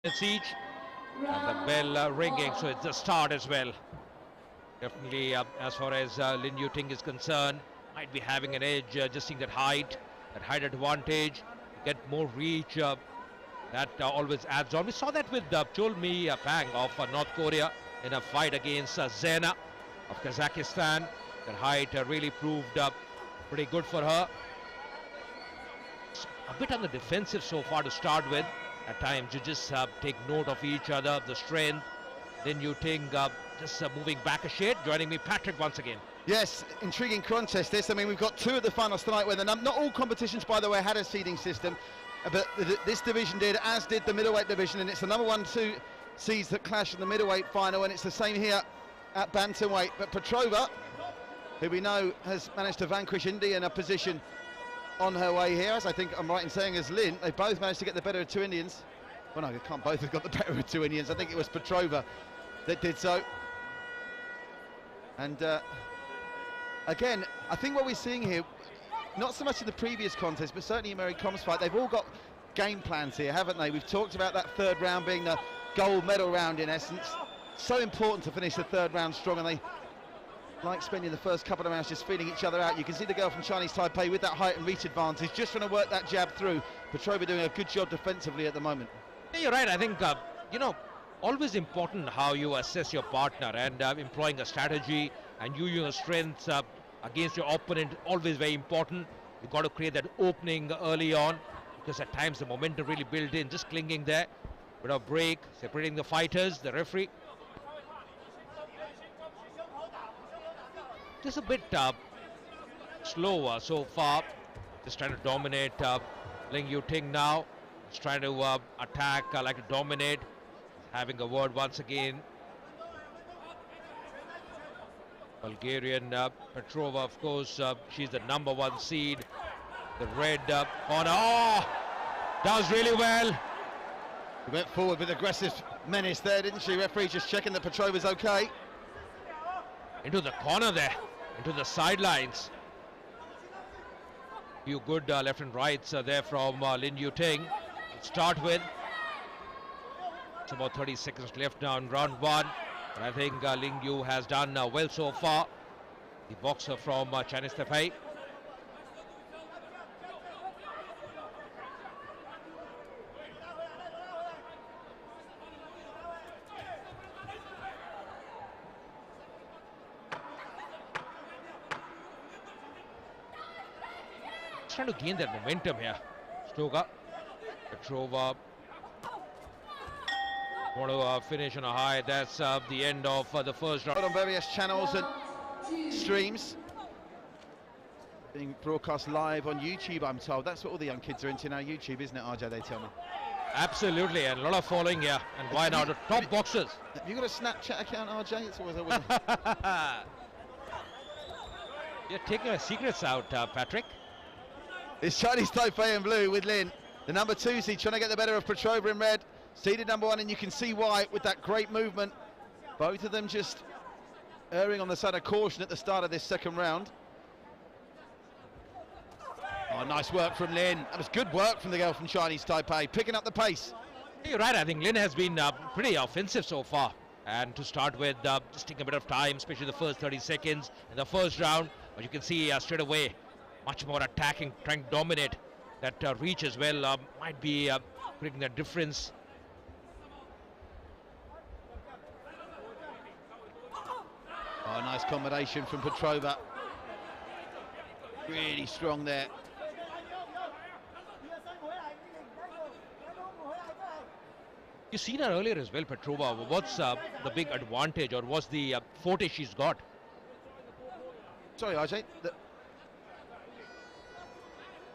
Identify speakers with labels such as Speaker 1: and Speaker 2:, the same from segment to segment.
Speaker 1: minutes each, and the bell ringing, so it's the start as well. Definitely, as far as Lin Yuting is concerned, might be having an edge, just seeing that height advantage, get more reach. That always adds on. We saw that with Chol Mi Pang of North Korea in a fight against Zena of Kazakhstan. That height really proved pretty good for her. A bit on the defensive so far to start with. At times you just take note of each other, the strength. Then you think just moving back a shade. Joining me, Patrick, once again.
Speaker 2: Yes, intriguing contest this. I mean, we've got two of the finals tonight where not all competitions, by the way, had a seeding system, but this division did, as did the middleweight division, and it's the number 1-2 seeds that clash in the middleweight final, and it's the same here at bantamweight. But Petrova, who we know has managed to vanquish India in a position on her way here, as I think I'm right in saying, as Lin, they both managed to get the better of two Indians. Well, no, they can't both have got the better of two Indians. I think it was Petrova that did so. And again, I think what we're seeing here, not so much in the previous contest, but certainly in Mary Com's fight, they've all got game plans here, haven't they? We've talked about that third round being the gold medal round in essence. So important to finish the third round strong, and they like spending the first couple of rounds just feeling each other out. You can see the girl from Chinese Taipei with that height and reach advantage, just trying to work that jab through. Petrova doing a good job defensively at the moment.
Speaker 1: Yeah, you're right. I think, always important how you assess your partner, and employing a strategy and using your strengths against your opponent, always very important. You've got to create that opening early on, because at times the momentum really built in, just clinging there. Bit of break, separating the fighters, the referee. Just a bit slower so far, just trying to dominate. Lin Yuting now, just trying to attack, like to dominate. Having a word once again. Bulgarian Petrova, of course, she's the number 1 seed. The red corner, does really well.
Speaker 2: She went forward with aggressive menace there, didn't she? Referee just checking that Petrova's okay.
Speaker 1: Into the corner there, into the sidelines. Few good left and rights there from Lin Yuting. Start with. It's about 30 seconds left now in round 1. And I think Ling Yu has done well so far. The boxer from Chinese Taipei. Trying to gain that momentum here. Stoga, Petrova want to finish on a high. That's the end of the first round.
Speaker 2: On various channels and streams, being broadcast live on YouTube, I'm told. That's what all the young kids are into now, YouTube, isn't it, RJ, they tell me?
Speaker 1: Absolutely, and a lot of following here. And why not? The top boxers.
Speaker 2: Have you got a Snapchat account, RJ? It's always
Speaker 1: You're taking our secrets out, Patrick.
Speaker 2: It's Chinese Taipei in blue with Lin, the number 2 seed, trying to get the better of Petrova in red. Seeded number 1, and you can see why with that great movement. Both of them just erring on the side of caution at the start of this second round. Oh, nice work from Lin. That was good work from the girl from Chinese Taipei, picking up the pace.
Speaker 1: You're right, I think Lin has been pretty offensive so far. And to start with, just taking a bit of time, especially the first 30 seconds in the first round. But you can see straight away, much more attacking, trying to dominate. That reach as well might be creating a difference.
Speaker 2: Oh, nice combination from Petrova. Really strong there.
Speaker 1: You seen her earlier as well, Petrova. What's the big advantage, or what's the forte she's got?
Speaker 2: Sorry, RJ.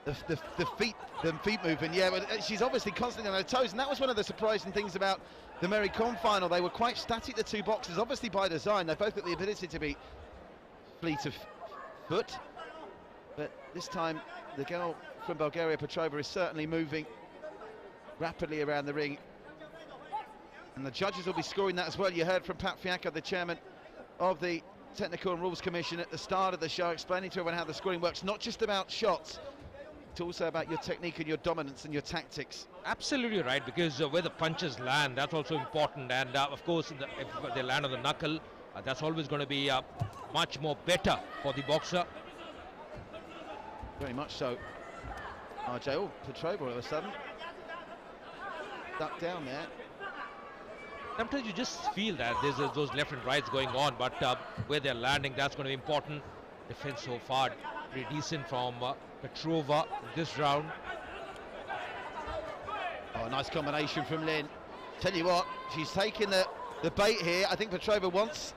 Speaker 2: The feet movement, yeah, but she's obviously constantly on her toes, and that was one of the surprising things about the Mary Com final. They were quite static, the two boxers, obviously by design. They've both got the ability to be fleet of foot, but this time the girl from Bulgaria, Petrova, is certainly moving rapidly around the ring, and the judges will be scoring that as well. You heard from Pat Fiacca, the chairman of the Technical and Rules Commission, at the start of the show, explaining to everyone how the scoring works. Not just about shots, It's also about your technique and your dominance and your tactics.
Speaker 1: Absolutely right, because where the punches land, that's also important. And of course, if they land on the knuckle, that's always going to be much more better for the boxer.
Speaker 2: Very much so. RJ, oh, Petrova all of a sudden. Duck down there.
Speaker 1: Sometimes you just feel that there's those left and rights going on, but where they're landing, that's going to be important. Defense so far pretty decent from Petrova in this round.
Speaker 2: Oh, nice combination from Lin. Tell you what, she's taking the bait here. I think Petrova wants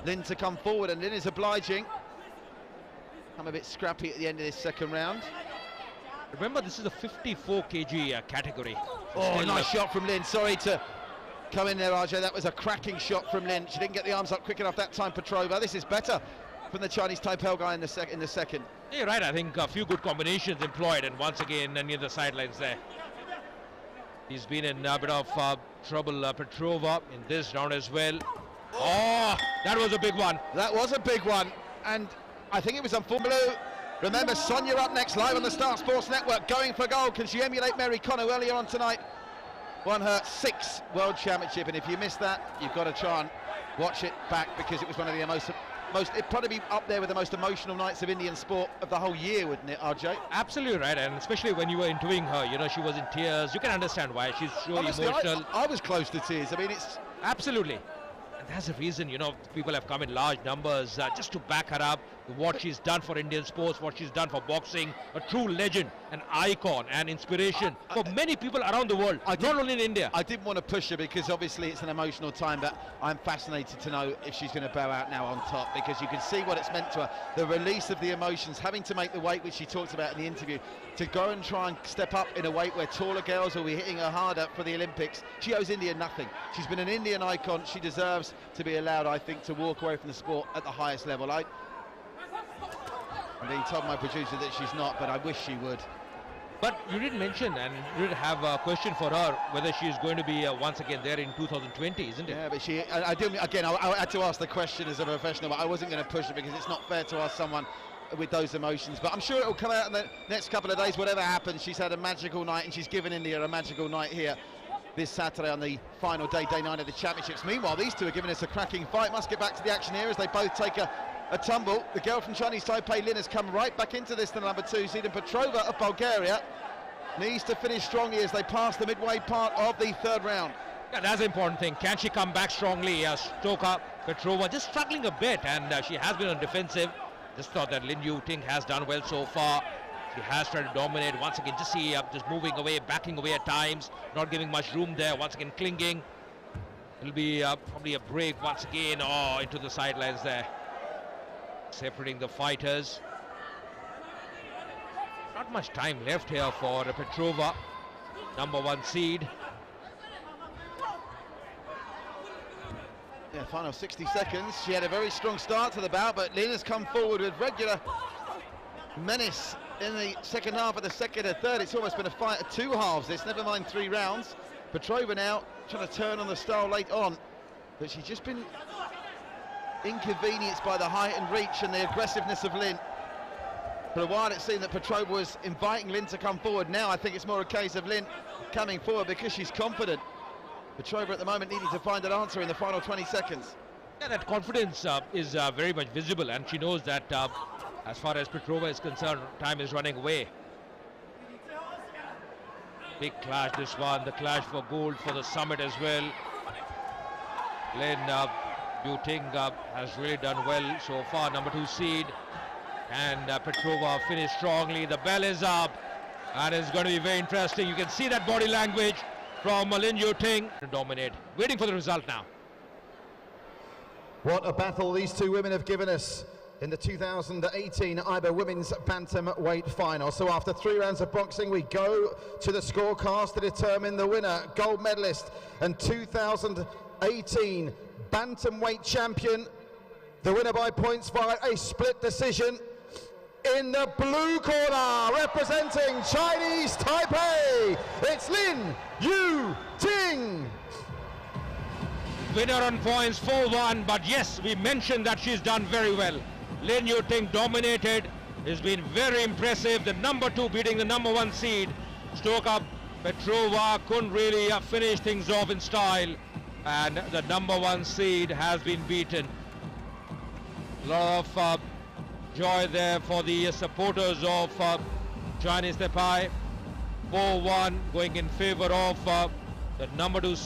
Speaker 2: Lin to come forward, and Lin is obliging. I'm a bit scrappy at the end of this second round.
Speaker 1: Remember, this is a 54 kg category.
Speaker 2: Oh, nice shot from Lin. Sorry to come in there, RJ. That was a cracking shot from Lin. She didn't get the arms up quick enough that time, Petrova. This is better from the Chinese Taipei guy in the second.
Speaker 1: Yeah, you're right. I think a few good combinations employed, and once again near the sidelines there. He's been in a bit of trouble, Petrova, in this round as well. Oh, that was a big one.
Speaker 2: That was a big one, and I think it was unfortunate. Remember, Sonia up next, live on the Star Sports Network, going for gold. Can she emulate Mary Connor earlier on tonight? Won her 6th World Championship, and if you missed that, you've got to try and watch it back, because it was one of the most it'd probably be up there with the most emotional nights of Indian sport of the whole year, wouldn't it, RJ?
Speaker 1: Absolutely right, and especially when you were interviewing her, you know, she was in tears. You can understand why. She's so
Speaker 2: honestly,
Speaker 1: emotional.
Speaker 2: I was close to tears. I mean, it's...
Speaker 1: Absolutely. And that's the reason, you know, people have come in large numbers just to back her up, what she's done for Indian sports, what she's done for boxing. A true legend, an icon, and inspiration for many people around the world, not only in India.
Speaker 2: I didn't want to push her because obviously it's an emotional time, but I'm fascinated to know if she's going to bow out now on top, because you can see what it's meant to her. The release of the emotions, having to make the weight, which she talked about in the interview, to go and try and step up in a weight where taller girls will be hitting her harder for the Olympics. She owes India nothing. She's been an Indian icon. She deserves to be allowed, I think, to walk away from the sport at the highest level. He told my producer that she's not, but I wish she would.
Speaker 1: But you did mention, and you did have a question for her, whether she's going to be once again there in 2020, isn't it?
Speaker 2: Yeah, but I didn't, again, I had to ask the question as a professional, but I wasn't going to push it, because it's not fair to ask someone with those emotions. But I'm sure it will come out in the next couple of days. Whatever happens, she's had a magical night, and she's given India a magical night here this Saturday on the final day, day 9 of the championships. Meanwhile, these two are giving us a cracking fight. Must get back to the action here as they both take a tumble. The girl from Chinese Taipei, Lin, has come right back into this, the number 2 seed, and Petrova of Bulgaria needs to finish strongly as they pass the midway part of the third round.
Speaker 1: Yeah, that's the important thing. Can she come back strongly? Stoker, Petrova just struggling a bit, and she has been on defensive. Just thought that Lin Yuting has done well so far. She has tried to dominate. Once again, just see just moving away, backing away at times, not giving much room there. Once again, clinging. It'll be probably a break once again. Oh, into the sidelines there. Separating the fighters. Not much time left here for Petrova, number 1 seed.
Speaker 2: Yeah, final 60 seconds. She had a very strong start to the bout, but Lin has come forward with regular menace in the second half of the second and third. It's almost been a fight of 2 halves, this, never mind 3 rounds. Petrova now trying to turn on the style late on, but she's just been inconvenienced by the height and reach and the aggressiveness of Lin. For a while it seemed that Petrova was inviting Lin to come forward. Now I think it's more a case of Lin coming forward because she's confident. Petrova at the moment needing to find an answer in the final 20 seconds.
Speaker 1: Yeah, that confidence is very much visible, and she knows that as far as Petrova is concerned, time is running away. Big clash this one, the clash for gold for the summit as well. Lin Yuting has really done well so far, number 2 seed. And Petrova finished strongly. The bell is up, and it's going to be very interesting. You can see that body language from Lin Yuting to dominate. Waiting for the result now.
Speaker 2: What a battle these two women have given us in the 2018 IBA Women's Bantamweight Final. So after 3 rounds of boxing, we go to the scorecards to determine the winner, gold medalist and 2018 Bantamweight champion. The winner by points via a split decision. In the blue corner, representing Chinese Taipei, it's Lin Yuting.
Speaker 1: Winner on points 4-1, but yes, we mentioned that she's done very well. Lin Yuting dominated It's been very impressive. The number 2 beating the number 1 seed. Stoka Petrova couldn't really finish things off in style, and the number 1 seed has been beaten. A lot of joy there for the supporters of Chinese Taipei. 4-1 going in favor of the number 2